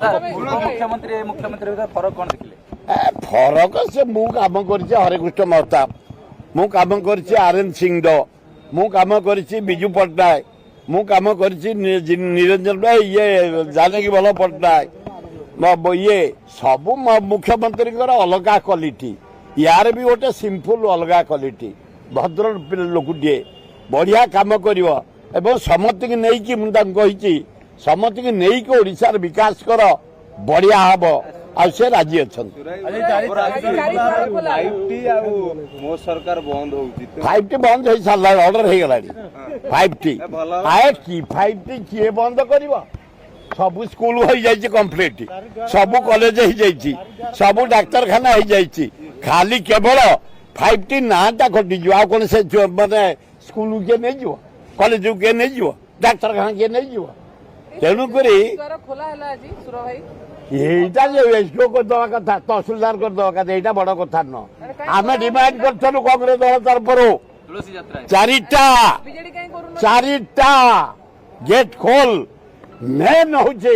मुख्यमंत्री मुख्यमंत्री फरक कौन देखिले फरक से मु काम कर हरेकृष्ण महताब मु काम कर आरएन सिंह मु काम कर विजु पट्टनायक मु काम कर निरंजन ये जानकी बल पट्टनायक ये सब मुख्यमंत्री अलग क्वालिटी यार भी गोटे सिंपल अलग क्वालिटी भद्र लोकटे बढ़िया काम कर समस्त की नहीं मुझे समस्त की नहीं ओडिशार विकास कर बढ़िया हम आ से राजी अच्छा 5T बंद हो सारा ऑर्डर हो गला 5T आए कि 5T किए बंद कर सब स्कूल हो जाए कम्प्लीट सब कॉलेज हो जाए सब डाक्तरखाना हो जाए खाली केवल 5T नाटा कटिज आ कौन से माने स्कूल किए नहीं जीव कॉलेज किए नहीं जीव डाक्तरखाना किए नहीं जीव तेणुक এইটা যে এসডিও করদেওয়া কথা তহসিলদার করদেওয়া কথা এইটা বড় কথা ন আমি ডিমান্ড করছলু কংগ্রেস দল তরফরু চারিটা গেট খোল মেন হচ্ছে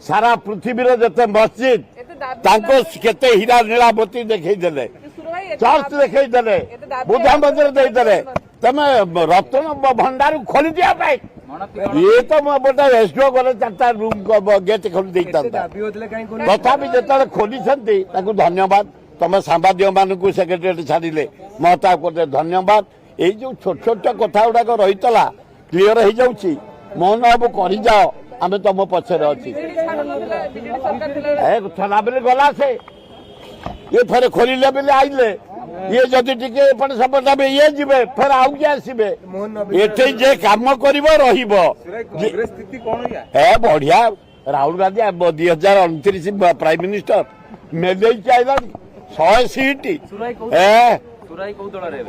সারা পৃথিবীর যেতে মসজিদ তাঙ্ক কেতে হীরা নীলাবতী দেখাই দেলে চর্চ দেখাই দেলে বুদ্ধা মন্দির ଦେଇଦେଲେ ତମେ ରତ୍ନ ଭଣ୍ଡାର ଖୋଲି ଦିଆ ପାଇଁ ये तो मोटा एसडीओ गले 4टा रूम गेट खोली देता तथापि जो खोली धन्यवाद तुम सांबादिक मान सेक्रेटरी छाड़े महताब करते धन्यवाद ये जो छोट छोट कथा गुड़ाक रही क्लीयर हो जाऊँगी मोहन बाबू कर जाओ आम तुम पचर अच्छी छड़ा बेले गला से ये फेर खोलिले बेले आइले ये जदि टिके एपट सेपट ये जीवे फिर आउ किए आसबे एठे जे काम करिवो रहिबो ए बढ़िया राहुल गांधी 2029 प्राइम मिनिस्टर मेले आइला 100 सीट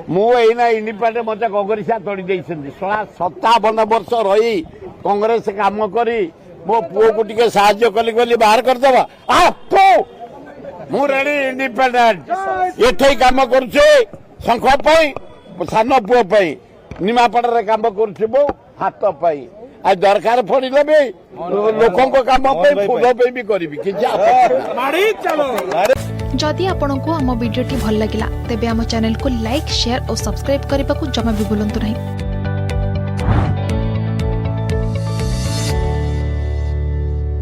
मु एना इंडिपेंडेंट मत कांग्रेस तोड़ी देइछन्ती 57 वर्ष रही कांग्रेस काम करी मो पुओ को टिके साहाय्य कली कली बाहर कर देबा मु रेडी इंडिपेंडेंट एठे काम करुचे शंख सान पुओ निमापड़ा काम करो हाथ आ दरकार पड़े भी लोकों काम फूल भी करी जदि आपंक आम भिडी भल लगा तेब आम चैनल को लाइक शेयर और सब्सक्राइब करने को जमा भी भूलु नहीं।